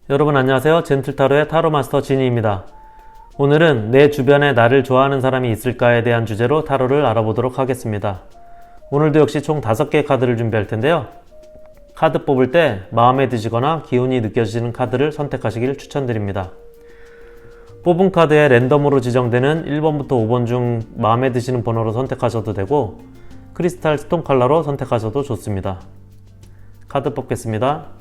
여러분 안녕하세요. 젠틀타로의 타로마스터 지니입니다. 오늘은 내 주변에 나를 좋아하는 사람이 있을까에 대한 주제로 타로를 알아보도록 하겠습니다. 오늘도 역시 총 5개의 카드를 준비할 텐데요. 카드 뽑을 때 마음에 드시거나 기운이 느껴지는 카드를 선택하시길 추천드립니다. 뽑은 카드에 랜덤으로 지정되는 1번부터 5번 중 마음에 드시는 번호로 선택하셔도 되고 크리스탈 스톤 컬러로 선택하셔도 좋습니다. 카드 뽑겠습니다.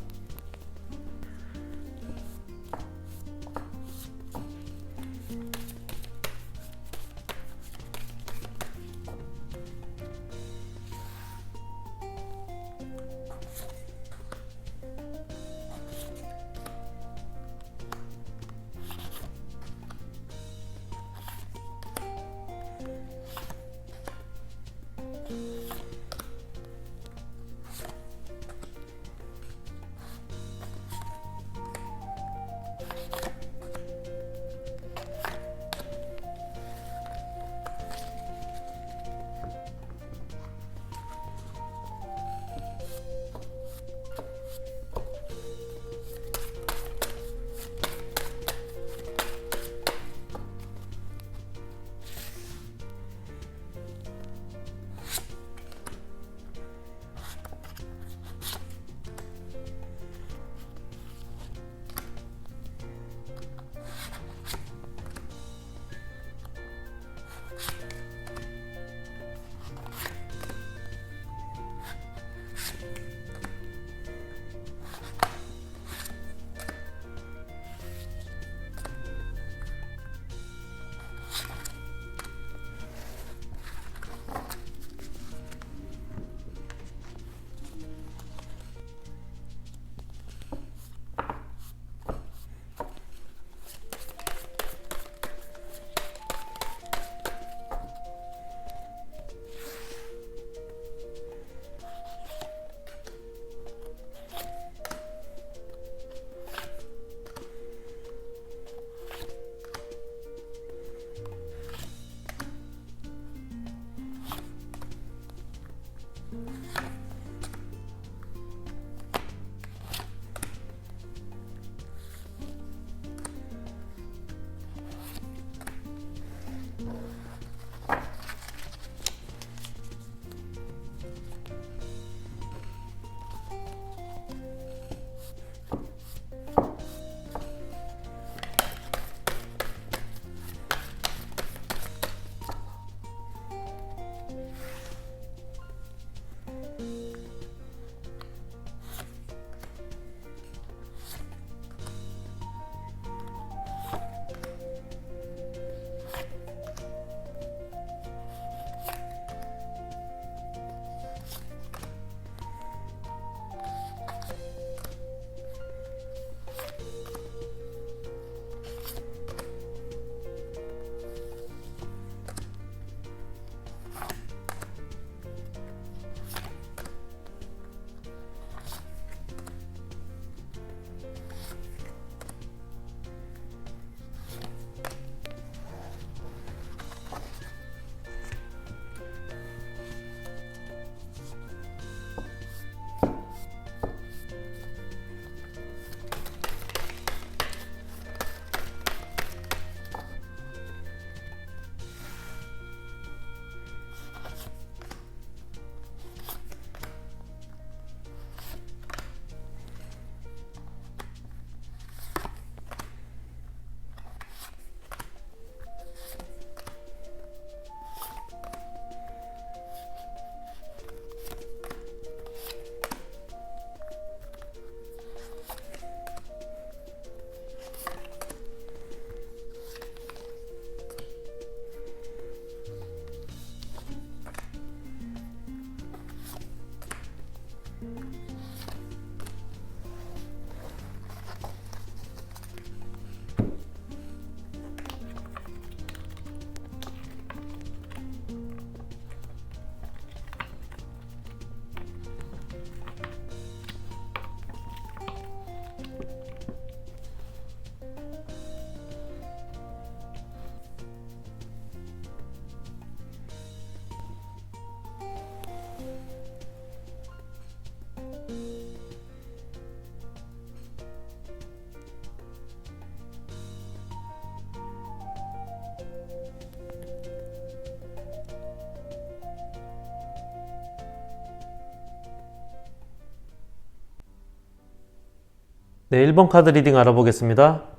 네, 1번 카드 리딩 알아보겠습니다.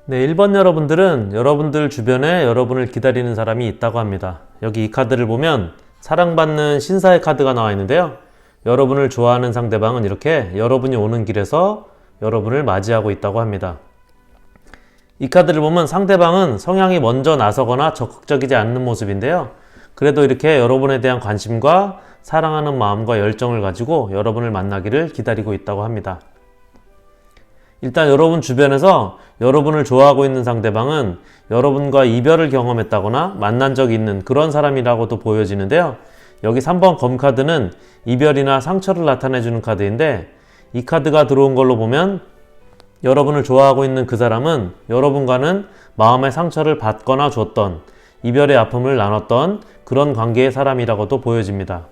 네, 1번 여러분들은 여러분들 주변에 여러분을 기다리는 사람이 있다고 합니다. 여기 이 카드를 보면 사랑받는 신사의 카드가 나와 있는데요. 여러분을 좋아하는 상대방은 이렇게 여러분이 오는 길에서 여러분을 맞이하고 있다고 합니다. 이 카드를 보면 상대방은 성향이 먼저 나서거나 적극적이지 않는 모습인데요. 그래도 이렇게 여러분에 대한 관심과 사랑하는 마음과 열정을 가지고 여러분을 만나기를 기다리고 있다고 합니다. 일단 여러분 주변에서 여러분을 좋아하고 있는 상대방은 여러분과 이별을 경험했다거나 만난 적이 있는 그런 사람이라고도 보여지는데요. 여기 3번 검카드는 이별이나 상처를 나타내주는 카드인데 이 카드가 들어온 걸로 보면 여러분을 좋아하고 있는 그 사람은 여러분과는 마음의 상처를 받거나 줬던 이별의 아픔을 나눴던 그런 관계의 사람이라고도 보여집니다.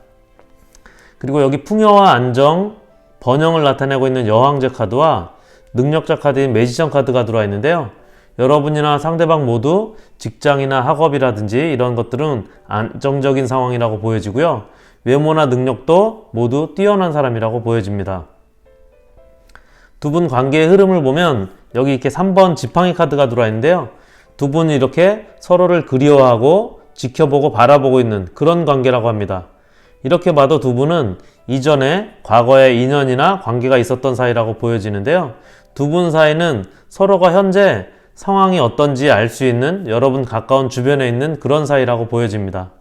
그리고 여기 풍요와 안정, 번영을 나타내고 있는 여왕제 카드와 능력자 카드인 매지션 카드가 들어와 있는데요. 여러분이나 상대방 모두 직장이나 학업이라든지 이런 것들은 안정적인 상황이라고 보여지고요. 외모나 능력도 모두 뛰어난 사람이라고 보여집니다. 두 분 관계의 흐름을 보면 여기 이렇게 3번 지팡이 카드가 들어와 있는데요. 두 분이 이렇게 서로를 그리워하고 지켜보고 바라보고 있는 그런 관계라고 합니다. 이렇게 봐도 두 분은 이전에 과거에 인연이나 관계가 있었던 사이라고 보여지는데요. 두 분 사이는 서로가 현재 상황이 어떤지 알 수 있는 여러분 가까운 주변에 있는 그런 사이라고 보여집니다.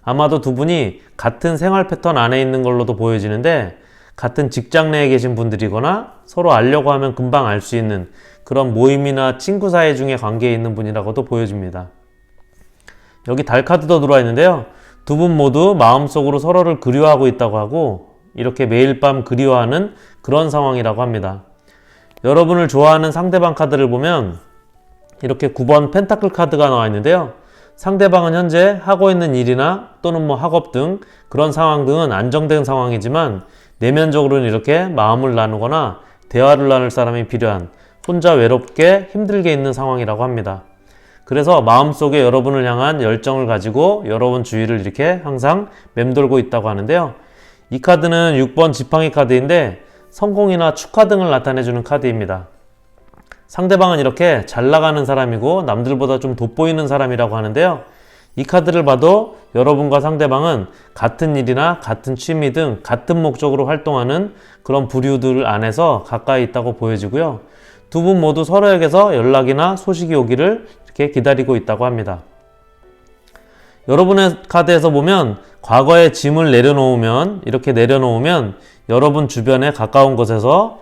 아마도 두 분이 같은 생활 패턴 안에 있는 걸로도 보여지는데 같은 직장 내에 계신 분들이거나 서로 알려고 하면 금방 알 수 있는 그런 모임이나 친구 사이 중에 관계에 있는 분이라고도 보여집니다. 여기 달 카드도 들어와 있는데요. 두 분 모두 마음속으로 서로를 그리워하고 있다고 하고 이렇게 매일 밤 그리워하는 그런 상황이라고 합니다. 여러분을 좋아하는 상대방 카드를 보면 이렇게 9번 펜타클 카드가 나와 있는데요. 상대방은 현재 하고 있는 일이나 또는 학업 등 그런 상황 등은 안정된 상황이지만 내면적으로는 이렇게 마음을 나누거나 대화를 나눌 사람이 필요한 혼자 외롭게 힘들게 있는 상황이라고 합니다. 그래서 마음속에 여러분을 향한 열정을 가지고 여러분 주위를 이렇게 항상 맴돌고 있다고 하는데요. 이 카드는 6번 지팡이 카드인데 성공이나 축하 등을 나타내주는 카드입니다. 상대방은 이렇게 잘 나가는 사람이고 남들보다 좀 돋보이는 사람이라고 하는데요. 이 카드를 봐도 여러분과 상대방은 같은 일이나 같은 취미 등 같은 목적으로 활동하는 그런 부류들 안에서 가까이 있다고 보여지고요. 두 분 모두 서로에게서 연락이나 소식이 오기를 이렇게 기다리고 있다고 합니다. 여러분의 카드에서 보면 과거의 짐을 이렇게 내려놓으면 여러분 주변에 가까운 곳에서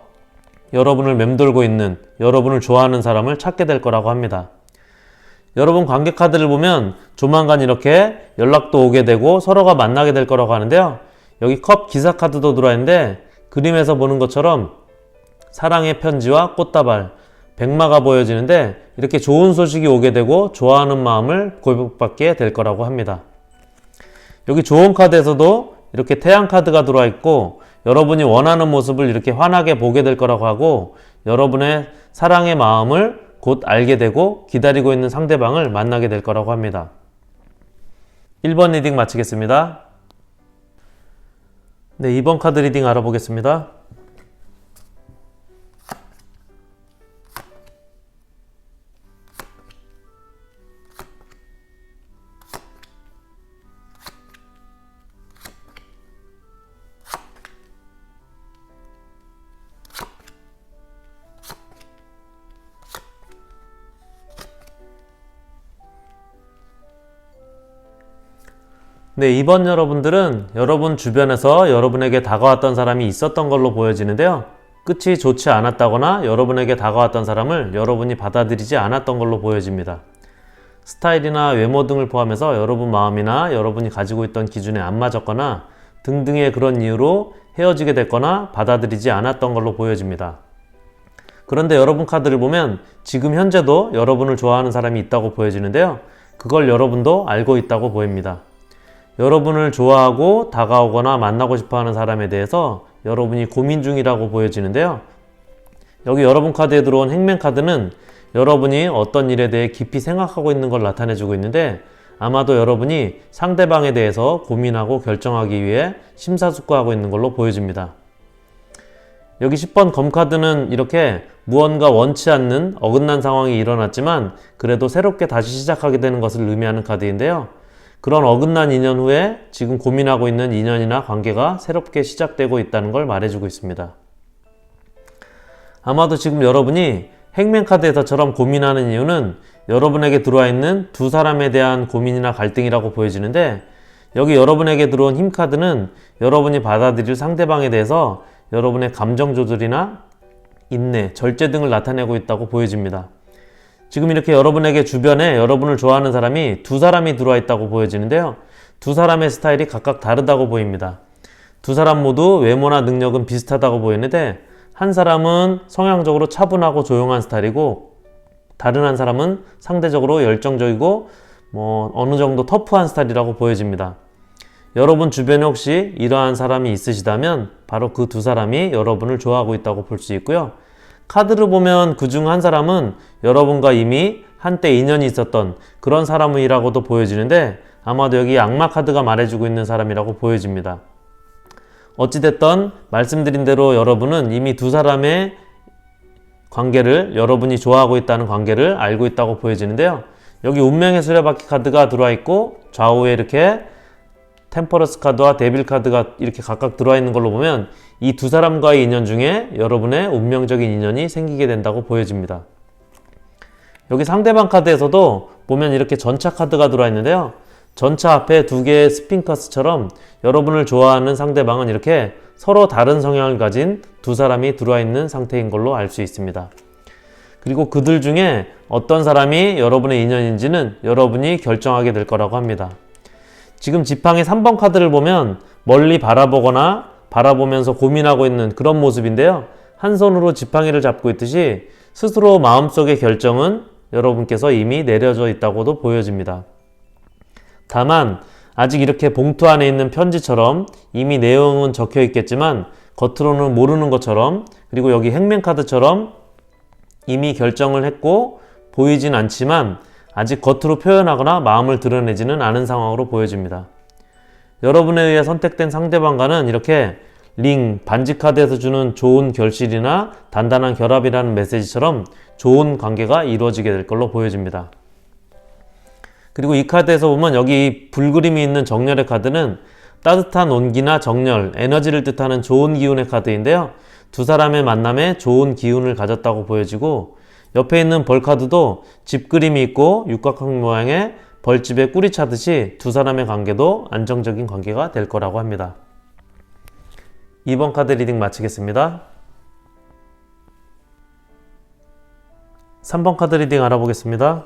여러분을 맴돌고 있는 여러분을 좋아하는 사람을 찾게 될 거라고 합니다. 여러분 관계 카드를 보면 조만간 이렇게 연락도 오게 되고 서로가 만나게 될 거라고 하는데요. 여기 컵 기사 카드도 들어와 있는데 그림에서 보는 것처럼 사랑의 편지와 꽃다발, 백마가 보여지는데 이렇게 좋은 소식이 오게 되고 좋아하는 마음을 고백받게 될 거라고 합니다. 여기 좋은 카드에서도 이렇게 태양 카드가 들어와 있고 여러분이 원하는 모습을 이렇게 환하게 보게 될 거라고 하고 여러분의 사랑의 마음을 곧 알게 되고 기다리고 있는 상대방을 만나게 될 거라고 합니다. 1번 리딩 마치겠습니다. 네, 2번 카드 리딩 알아보겠습니다. 네, 이번 여러분들은 여러분 주변에서 여러분에게 다가왔던 사람이 있었던 걸로 보여지는데요. 끝이 좋지 않았다거나 여러분에게 다가왔던 사람을 여러분이 받아들이지 않았던 걸로 보여집니다. 스타일이나 외모 등을 포함해서 여러분 마음이나 여러분이 가지고 있던 기준에 안 맞았거나 등등의 그런 이유로 헤어지게 됐거나 받아들이지 않았던 걸로 보여집니다. 그런데 여러분 카드를 보면 지금 현재도 여러분을 좋아하는 사람이 있다고 보여지는데요. 그걸 여러분도 알고 있다고 보입니다. 여러분을 좋아하고 다가오거나 만나고 싶어하는 사람에 대해서 여러분이 고민 중이라고 보여지는데요. 여기 여러분 카드에 들어온 행맨 카드는 여러분이 어떤 일에 대해 깊이 생각하고 있는 걸 나타내주고 있는데, 아마도 여러분이 상대방에 대해서 고민하고 결정하기 위해 심사숙고하고 있는 걸로 보여집니다. 여기 10번 검 카드는 이렇게 무언가 원치 않는 어긋난 상황이 일어났지만 그래도 새롭게 다시 시작하게 되는 것을 의미하는 카드인데요. 그런 어긋난 인연 후에 지금 고민하고 있는 인연이나 관계가 새롭게 시작되고 있다는 걸 말해주고 있습니다. 아마도 지금 여러분이 행맨 카드에서처럼 고민하는 이유는 여러분에게 들어와 있는 두 사람에 대한 고민이나 갈등이라고 보여지는데, 여기 여러분에게 들어온 힘 카드는 여러분이 받아들일 상대방에 대해서 여러분의 감정 조절이나 인내, 절제 등을 나타내고 있다고 보여집니다. 지금 이렇게 여러분에게 주변에 여러분을 좋아하는 사람이 두 사람이 들어와 있다고 보여지는데요. 두 사람의 스타일이 각각 다르다고 보입니다. 두 사람 모두 외모나 능력은 비슷하다고 보이는데, 한 사람은 성향적으로 차분하고 조용한 스타일이고 다른 한 사람은 상대적으로 열정적이고 어느 정도 터프한 스타일이라고 보여집니다. 여러분 주변에 혹시 이러한 사람이 있으시다면 바로 그 두 사람이 여러분을 좋아하고 있다고 볼 수 있고요. 카드를 보면 그중 한 사람은 여러분과 이미 한때 인연이 있었던 그런 사람이라고도 보여지는데, 아마도 여기 악마 카드가 말해주고 있는 사람이라고 보여집니다. 어찌됐든 말씀드린 대로 여러분은 이미 두 사람의 관계를, 여러분이 좋아하고 있다는 관계를 알고 있다고 보여지는데요. 여기 운명의 수레바퀴 카드가 들어와 있고 좌우에 이렇게 템퍼러스 카드와 데빌 카드가 이렇게 각각 들어와 있는 걸로 보면 이 두 사람과의 인연 중에 여러분의 운명적인 인연이 생기게 된다고 보여집니다. 여기 상대방 카드에서도 보면 이렇게 전차 카드가 들어와 있는데요. 전차 앞에 두 개의 스핑커스처럼 여러분을 좋아하는 상대방은 이렇게 서로 다른 성향을 가진 두 사람이 들어와 있는 상태인 걸로 알 수 있습니다. 그리고 그들 중에 어떤 사람이 여러분의 인연인지는 여러분이 결정하게 될 거라고 합니다. 지금 지팡이 3번 카드를 보면 멀리 바라보거나 바라보면서 고민하고 있는 그런 모습인데요. 한 손으로 지팡이를 잡고 있듯이 스스로 마음속의 결정은 여러분께서 이미 내려져 있다고도 보여집니다. 다만 아직 이렇게 봉투 안에 있는 편지처럼 이미 내용은 적혀 있겠지만 겉으로는 모르는 것처럼, 그리고 여기 행맨 카드처럼 이미 결정을 했고 보이진 않지만 아직 겉으로 표현하거나 마음을 드러내지는 않은 상황으로 보여집니다. 여러분에 의해 선택된 상대방과는 이렇게 링, 반지 카드에서 주는 좋은 결실이나 단단한 결합이라는 메시지처럼 좋은 관계가 이루어지게 될 걸로 보여집니다. 그리고 이 카드에서 보면 여기 불그림이 있는 정렬의 카드는 따뜻한 온기나 정렬, 에너지를 뜻하는 좋은 기운의 카드인데요. 두 사람의 만남에 좋은 기운을 가졌다고 보여지고, 옆에 있는 벌 카드도 집 그림이 있고 육각형 모양의 벌집에 꿀이 차듯이 두 사람의 관계도 안정적인 관계가 될 거라고 합니다. 2번 카드 리딩 마치겠습니다. 3번 카드 리딩 알아보겠습니다.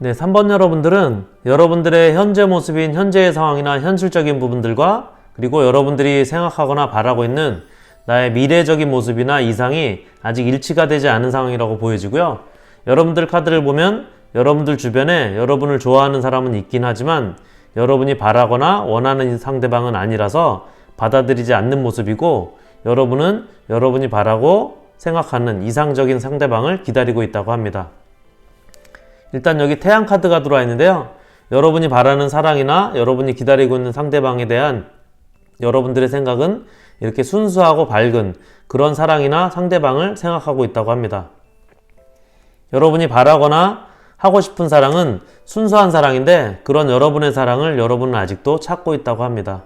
네, 3번 여러분들은 여러분들의 현재 모습인 현재의 상황이나 현실적인 부분들과, 그리고 여러분들이 생각하거나 바라고 있는 나의 미래적인 모습이나 이상이 아직 일치가 되지 않은 상황이라고 보여지고요. 여러분들 카드를 보면 여러분들 주변에 여러분을 좋아하는 사람은 있긴 하지만 여러분이 바라거나 원하는 상대방은 아니라서 받아들이지 않는 모습이고, 여러분은 여러분이 바라고 생각하는 이상적인 상대방을 기다리고 있다고 합니다. 일단 여기 태양 카드가 들어와 있는데요. 여러분이 바라는 사랑이나 여러분이 기다리고 있는 상대방에 대한 여러분들의 생각은 이렇게 순수하고 밝은 그런 사랑이나 상대방을 생각하고 있다고 합니다. 여러분이 바라거나 하고 싶은 사랑은 순수한 사랑인데, 그런 여러분의 사랑을 여러분은 아직도 찾고 있다고 합니다.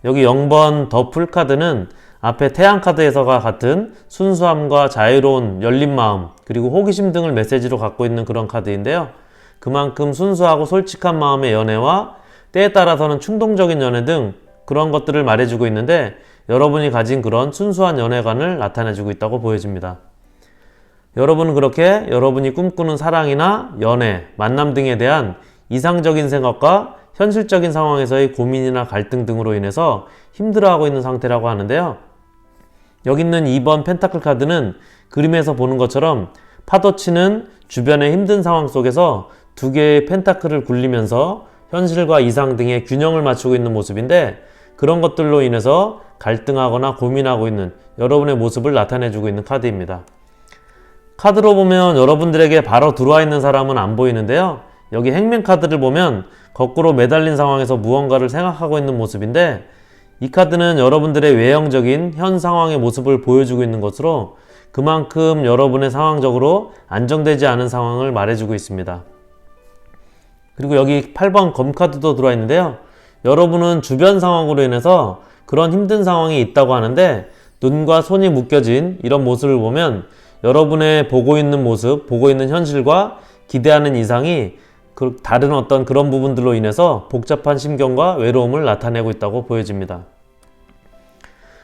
여기 0번 더 풀 카드는 앞에 태양 카드에서와 같은 순수함과 자유로운 열린 마음, 그리고 호기심 등을 메시지로 갖고 있는 그런 카드인데요. 그만큼 순수하고 솔직한 마음의 연애와 때에 따라서는 충동적인 연애 등 그런 것들을 말해주고 있는데 여러분이 가진 그런 순수한 연애관을 나타내주고 있다고 보여집니다. 여러분은 그렇게 여러분이 꿈꾸는 사랑이나 연애, 만남 등에 대한 이상적인 생각과 현실적인 상황에서의 고민이나 갈등 등으로 인해서 힘들어하고 있는 상태라고 하는데요. 여기 있는 2번 펜타클 카드는 그림에서 보는 것처럼 파도치는 주변의 힘든 상황 속에서 두 개의 펜타클을 굴리면서 현실과 이상 등의 균형을 맞추고 있는 모습인데, 그런 것들로 인해서 갈등하거나 고민하고 있는 여러분의 모습을 나타내주고 있는 카드입니다. 카드로 보면 여러분들에게 바로 들어와 있는 사람은 안 보이는데요. 여기 행맨 카드를 보면 거꾸로 매달린 상황에서 무언가를 생각하고 있는 모습인데, 이 카드는 여러분들의 외형적인 현 상황의 모습을 보여주고 있는 것으로 그만큼 여러분의 상황적으로 안정되지 않은 상황을 말해주고 있습니다. 그리고 여기 8번 검 카드도 들어와 있는데요. 여러분은 주변 상황으로 인해서 그런 힘든 상황이 있다고 하는데, 눈과 손이 묶여진 이런 모습을 보면 여러분의 보고 있는 모습, 보고 있는 현실과 기대하는 이상이 다른 어떤 그런 부분들로 인해서 복잡한 심경과 외로움을 나타내고 있다고 보여집니다.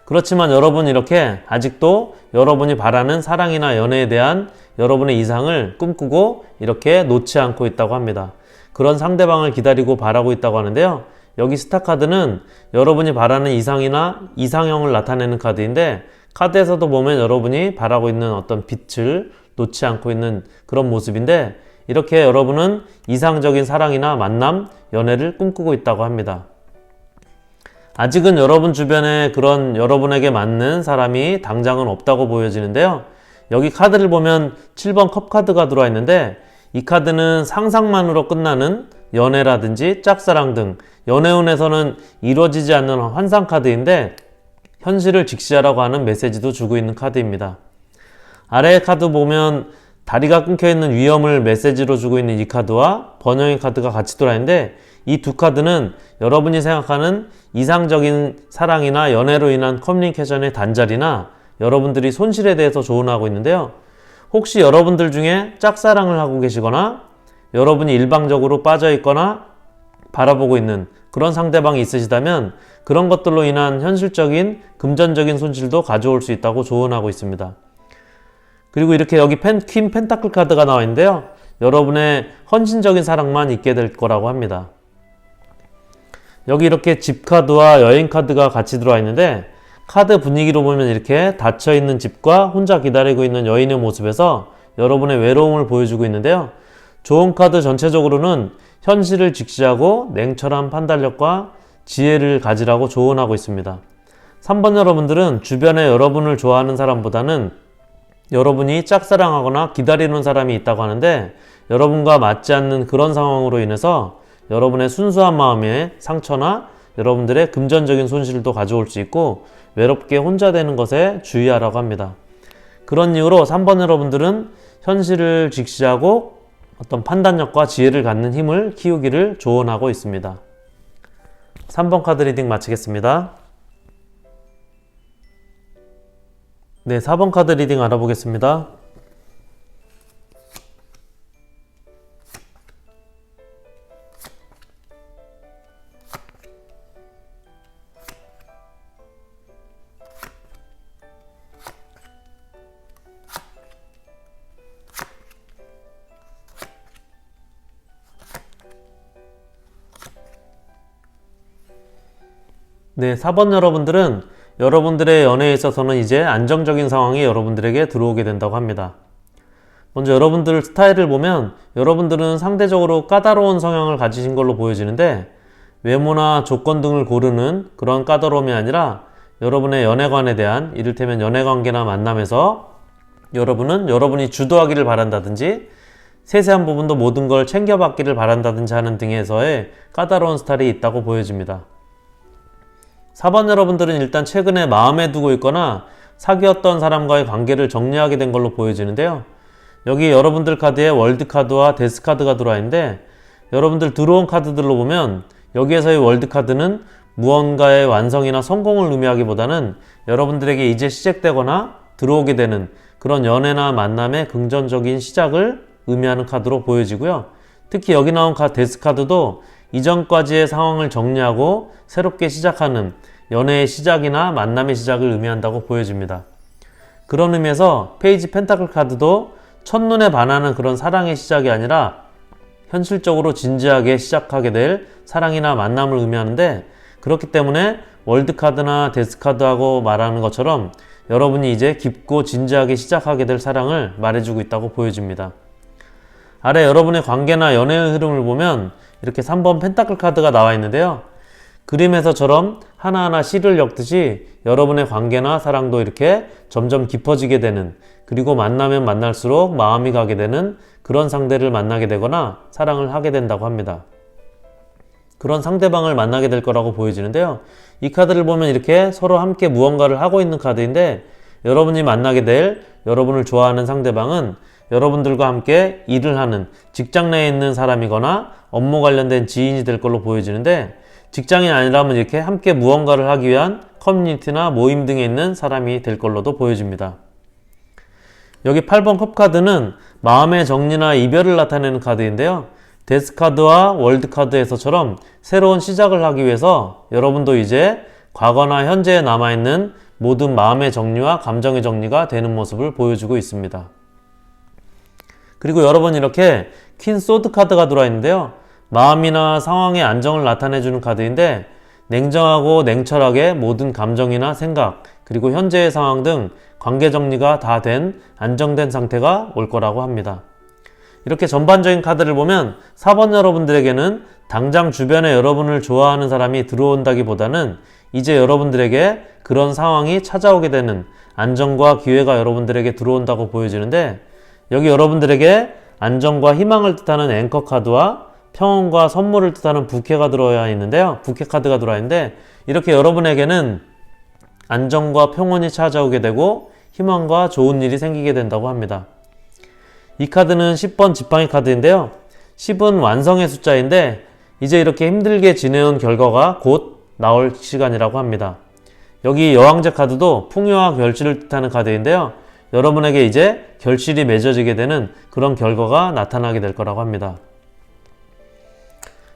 그렇지만 여러분 이렇게 아직도 여러분이 바라는 사랑이나 연애에 대한 여러분의 이상을 꿈꾸고 이렇게 놓지 않고 있다고 합니다. 그런 상대방을 기다리고 바라고 있다고 하는데요. 여기 스타 카드는 여러분이 바라는 이상이나 이상형을 나타내는 카드인데, 카드에서도 보면 여러분이 바라고 있는 어떤 빛을 놓지 않고 있는 그런 모습인데, 이렇게 여러분은 이상적인 사랑이나 만남, 연애를 꿈꾸고 있다고 합니다. 아직은 여러분 주변에 그런 여러분에게 맞는 사람이 당장은 없다고 보여지는데요. 여기 카드를 보면 7번 컵 카드가 들어와 있는데, 이 카드는 상상만으로 끝나는 연애라든지 짝사랑 등 연애운에서는 이루어지지 않는 환상 카드인데, 현실을 직시하라고 하는 메시지도 주고 있는 카드입니다. 아래의 카드 보면 다리가 끊겨있는 위험을 메시지로 주고 있는 이 카드와 번영의 카드가 같이 들어있는데, 이 두 카드는 여러분이 생각하는 이상적인 사랑이나 연애로 인한 커뮤니케이션의 단절이나 여러분들이 손실에 대해서 조언하고 있는데요. 혹시 여러분들 중에 짝사랑을 하고 계시거나 여러분이 일방적으로 빠져 있거나 바라보고 있는 그런 상대방이 있으시다면 그런 것들로 인한 현실적인 금전적인 손실도 가져올 수 있다고 조언하고 있습니다. 그리고 이렇게 여기 퀸 펜타클 카드가 나와 있는데요. 여러분의 헌신적인 사랑만 있게 될 거라고 합니다. 여기 이렇게 집 카드와 여행 카드가 같이 들어와 있는데, 카드 분위기로 보면 이렇게 닫혀있는 집과 혼자 기다리고 있는 여인의 모습에서 여러분의 외로움을 보여주고 있는데요. 좋은 카드 전체적으로는 현실을 직시하고 냉철한 판단력과 지혜를 가지라고 조언하고 있습니다. 3번 여러분들은 주변에 여러분을 좋아하는 사람보다는 여러분이 짝사랑하거나 기다리는 사람이 있다고 하는데, 여러분과 맞지 않는 그런 상황으로 인해서 여러분의 순수한 마음의 상처나 여러분들의 금전적인 손실도 가져올 수 있고 외롭게 혼자 되는 것에 주의하라고 합니다. 그런 이유로 3번 여러분들은 현실을 직시하고 어떤 판단력과 지혜를 갖는 힘을 키우기를 조언하고 있습니다. 3번 카드 리딩 마치겠습니다. 네, 4번 카드 리딩 알아보겠습니다. 네, 4번 여러분들은 여러분들의 연애에 있어서는 이제 안정적인 상황이 여러분들에게 들어오게 된다고 합니다. 먼저 여러분들 스타일을 보면 여러분들은 상대적으로 까다로운 성향을 가지신 걸로 보여지는데, 외모나 조건 등을 고르는 그런 까다로움이 아니라 여러분의 연애관에 대한, 이를테면 연애관계나 만남에서 여러분은 여러분이 주도하기를 바란다든지 세세한 부분도 모든 걸 챙겨받기를 바란다든지 하는 등에서의 까다로운 스타일이 있다고 보여집니다. 4번 여러분들은 일단 최근에 마음에 두고 있거나 사귀었던 사람과의 관계를 정리하게 된 걸로 보여지는데요. 여기 여러분들 카드에 월드 카드와 데스 카드가 들어와 있는데, 여러분들 들어온 카드들로 보면 여기에서의 월드 카드는 무언가의 완성이나 성공을 의미하기보다는 여러분들에게 이제 시작되거나 들어오게 되는 그런 연애나 만남의 긍정적인 시작을 의미하는 카드로 보여지고요. 특히 여기 나온 데스 카드도 이전까지의 상황을 정리하고 새롭게 시작하는 연애의 시작이나 만남의 시작을 의미한다고 보여집니다. 그런 의미에서 페이지 펜타클 카드도 첫눈에 반하는 그런 사랑의 시작이 아니라 현실적으로 진지하게 시작하게 될 사랑이나 만남을 의미하는데, 그렇기 때문에 월드카드나 데스카드하고 말하는 것처럼 여러분이 이제 깊고 진지하게 시작하게 될 사랑을 말해주고 있다고 보여집니다. 아래 여러분의 관계나 연애의 흐름을 보면 이렇게 3번 펜타클 카드가 나와 있는데요. 그림에서처럼 하나하나 실을 엮듯이 여러분의 관계나 사랑도 이렇게 점점 깊어지게 되는, 그리고 만나면 만날수록 마음이 가게 되는 그런 상대를 만나게 되거나 사랑을 하게 된다고 합니다. 그런 상대방을 만나게 될 거라고 보여지는데요. 이 카드를 보면 이렇게 서로 함께 무언가를 하고 있는 카드인데, 여러분이 만나게 될 여러분을 좋아하는 상대방은 여러분들과 함께 일을 하는 직장 내에 있는 사람이거나 업무 관련된 지인이 될 걸로 보여지는데, 직장이 아니라면 이렇게 함께 무언가를 하기 위한 커뮤니티나 모임 등에 있는 사람이 될 걸로도 보여집니다. 여기 8번 컵 카드는 마음의 정리나 이별을 나타내는 카드인데요. 데스카드와 월드카드에서처럼 새로운 시작을 하기 위해서 여러분도 이제 과거나 현재에 남아있는 모든 마음의 정리와 감정의 정리가 되는 모습을 보여주고 있습니다. 그리고 여러분 이렇게 퀸 소드 카드가 들어와 있는데요. 마음이나 상황의 안정을 나타내주는 카드인데, 냉정하고 냉철하게 모든 감정이나 생각, 그리고 현재의 상황 등 관계 정리가 다 된 안정된 상태가 올 거라고 합니다. 이렇게 전반적인 카드를 보면 4번 여러분들에게는 당장 주변에 여러분을 좋아하는 사람이 들어온다기보다는 이제 여러분들에게 그런 상황이 찾아오게 되는 안정과 기회가 여러분들에게 들어온다고 보여지는데, 여기 여러분들에게 안정과 희망을 뜻하는 앵커 카드와 평온과 선물을 뜻하는 부케가 들어와 있는데요. 부케 카드가 들어와 있는데, 이렇게 여러분에게는 안정과 평온이 찾아오게 되고 희망과 좋은 일이 생기게 된다고 합니다. 이 카드는 10번 지팡이 카드인데요. 10은 완성의 숫자인데, 이제 이렇게 힘들게 지내온 결과가 곧 나올 시간이라고 합니다. 여기 여왕제 카드도 풍요와 결실을 뜻하는 카드인데요. 여러분에게 이제 결실이 맺어지게 되는 그런 결과가 나타나게 될 거라고 합니다.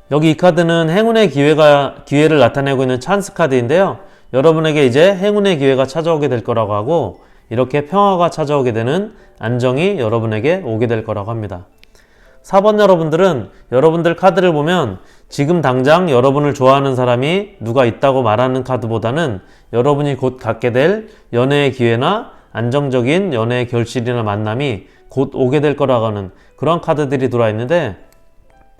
여기 이 카드는 행운의 기회를 나타내고 있는 찬스 카드인데요. 여러분에게 이제 행운의 기회가 찾아오게 될 거라고 하고, 이렇게 평화가 찾아오게 되는 안정이 여러분에게 오게 될 거라고 합니다. 4번 여러분들은 여러분들 카드를 보면 지금 당장 여러분을 좋아하는 사람이 누가 있다고 말하는 카드보다는 여러분이 곧 갖게 될 연애의 기회나 안정적인 연애의 결실이나 만남이 곧 오게 될 거라고 하는 그런 카드들이 들어와 있는데,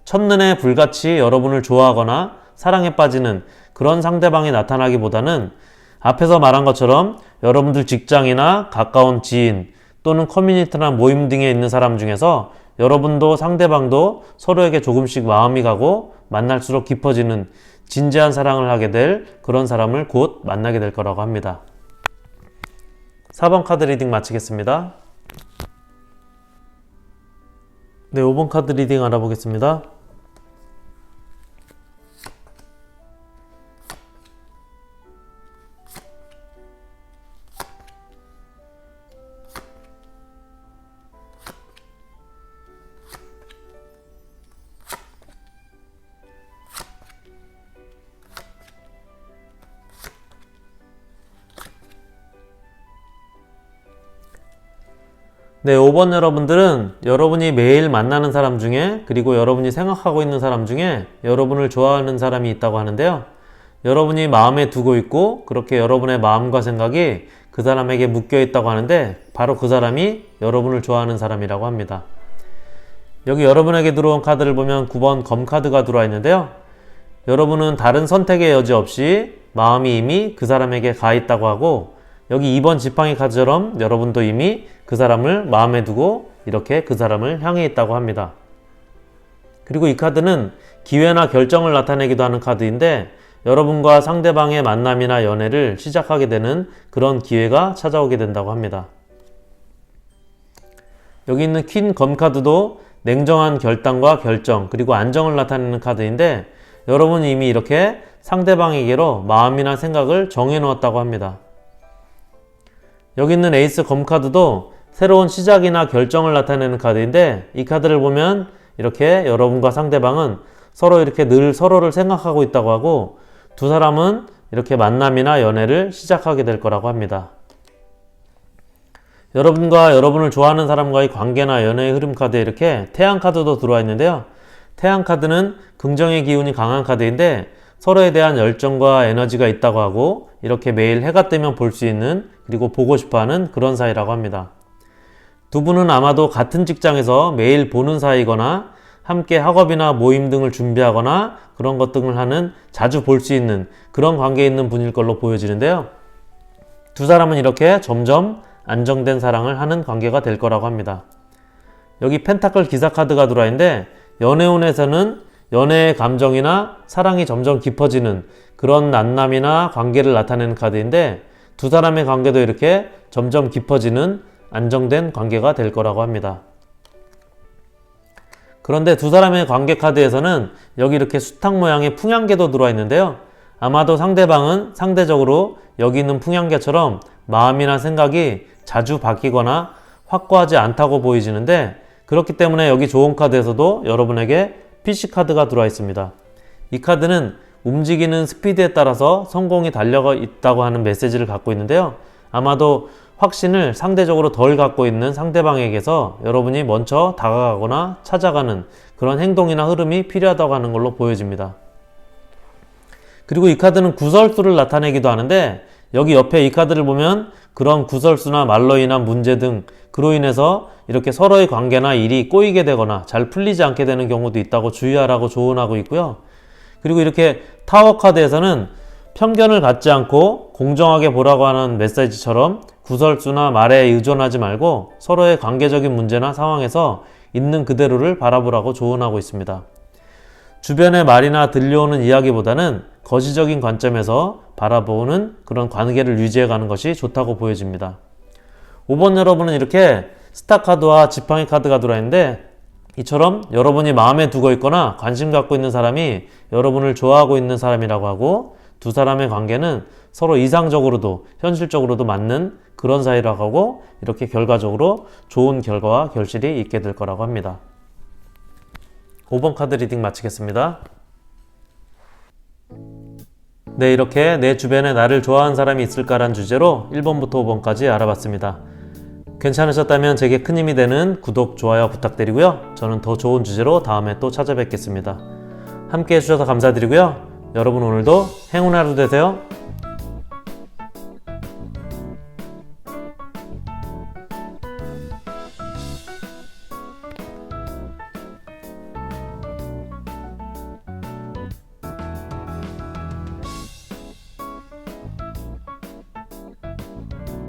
첫눈에 불같이 여러분을 좋아하거나 사랑에 빠지는 그런 상대방이 나타나기보다는 앞에서 말한 것처럼 여러분들 직장이나 가까운 지인 또는 커뮤니티나 모임 등에 있는 사람 중에서 여러분도 상대방도 서로에게 조금씩 마음이 가고 만날수록 깊어지는 진지한 사랑을 하게 될 그런 사람을 곧 만나게 될 거라고 합니다. 4번 카드 리딩 마치겠습니다. 네, 5번 카드 리딩 알아보겠습니다. 네, 5번 여러분들은 여러분이 매일 만나는 사람 중에, 그리고 여러분이 생각하고 있는 사람 중에 여러분을 좋아하는 사람이 있다고 하는데요. 여러분이 마음에 두고 있고, 그렇게 여러분의 마음과 생각이 그 사람에게 묶여 있다고 하는데, 바로 그 사람이 여러분을 좋아하는 사람이라고 합니다. 여기 여러분에게 들어온 카드를 보면 9번 검 카드가 들어와 있는데요. 여러분은 다른 선택의 여지 없이 마음이 이미 그 사람에게 가 있다고 하고, 여기 2번 지팡이 카드처럼 여러분도 이미 그 사람을 마음에 두고 이렇게 그 사람을 향해 있다고 합니다. 그리고 이 카드는 기회나 결정을 나타내기도 하는 카드인데, 여러분과 상대방의 만남이나 연애를 시작하게 되는 그런 기회가 찾아오게 된다고 합니다. 여기 있는 퀸 검 카드도 냉정한 결단과 결정, 그리고 안정을 나타내는 카드인데, 여러분이 이미 이렇게 상대방에게로 마음이나 생각을 정해 놓았다고 합니다. 여기 있는 에이스 검 카드도 새로운 시작이나 결정을 나타내는 카드인데, 이 카드를 보면 이렇게 여러분과 상대방은 서로 이렇게 늘 서로를 생각하고 있다고 하고, 두 사람은 이렇게 만남이나 연애를 시작하게 될 거라고 합니다. 여러분과 여러분을 좋아하는 사람과의 관계나 연애의 흐름 카드에 이렇게 태양 카드도 들어와 있는데요. 태양 카드는 긍정의 기운이 강한 카드인데 서로에 대한 열정과 에너지가 있다고 하고, 이렇게 매일 해가 뜨면 볼 수 있는, 그리고 보고 싶어하는 그런 사이라고 합니다. 두 분은 아마도 같은 직장에서 매일 보는 사이거나 함께 학업이나 모임 등을 준비하거나 그런 것 등을 하는, 자주 볼 수 있는 그런 관계에 있는 분일 걸로 보여지는데요. 두 사람은 이렇게 점점 안정된 사랑을 하는 관계가 될 거라고 합니다. 여기 펜타클 기사 카드가 들어와 있는데, 연애운에서는 연애의 감정이나 사랑이 점점 깊어지는 그런 만남이나 관계를 나타내는 카드인데, 두 사람의 관계도 이렇게 점점 깊어지는 안정된 관계가 될 거라고 합니다. 그런데 두 사람의 관계 카드에서는 여기 이렇게 수탉 모양의 풍향계도 들어와 있는데요. 아마도 상대방은 상대적으로 여기 있는 풍향계처럼 마음이나 생각이 자주 바뀌거나 확고하지 않다고 보이지는데, 그렇기 때문에 여기 좋은 카드에서도 여러분에게 PC 카드가 들어와 있습니다. 이 카드는 움직이는 스피드에 따라서 성공이 달려가 있다고 하는 메시지를 갖고 있는데요. 아마도 확신을 상대적으로 덜 갖고 있는 상대방에게서 여러분이 먼저 다가가거나 찾아가는 그런 행동이나 흐름이 필요하다고 하는 걸로 보여집니다. 그리고 이 카드는 구설수를 나타내기도 하는데, 여기 옆에 이 카드를 보면 그런 구설수나 말로 인한 문제 등 그로 인해서 이렇게 서로의 관계나 일이 꼬이게 되거나 잘 풀리지 않게 되는 경우도 있다고 주의하라고 조언하고 있고요. 그리고 이렇게 타워 카드에서는 편견을 갖지 않고 공정하게 보라고 하는 메시지처럼 구설수나 말에 의존하지 말고 서로의 관계적인 문제나 상황에서 있는 그대로를 바라보라고 조언하고 있습니다. 주변의 말이나 들려오는 이야기보다는 거시적인 관점에서 바라보는 그런 관계를 유지해가는 것이 좋다고 보여집니다. 5번 여러분은 이렇게 스타 카드와 지팡이 카드가 들어있는데, 이처럼 여러분이 마음에 두고 있거나 관심 갖고 있는 사람이 여러분을 좋아하고 있는 사람이라고 하고, 두 사람의 관계는 서로 이상적으로도 현실적으로도 맞는 그런 사이라고 하고, 이렇게 결과적으로 좋은 결과와 결실이 있게 될 거라고 합니다. 5번 카드 리딩 마치겠습니다. 네, 이렇게 내 주변에 나를 좋아하는 사람이 있을까란 주제로 1번부터 5번까지 알아봤습니다. 괜찮으셨다면 제게 큰 힘이 되는 구독, 좋아요 부탁드리고요. 저는 더 좋은 주제로 다음에 또 찾아뵙겠습니다. 함께 해주셔서 감사드리고요. 여러분 오늘도 행운의 하루 되세요.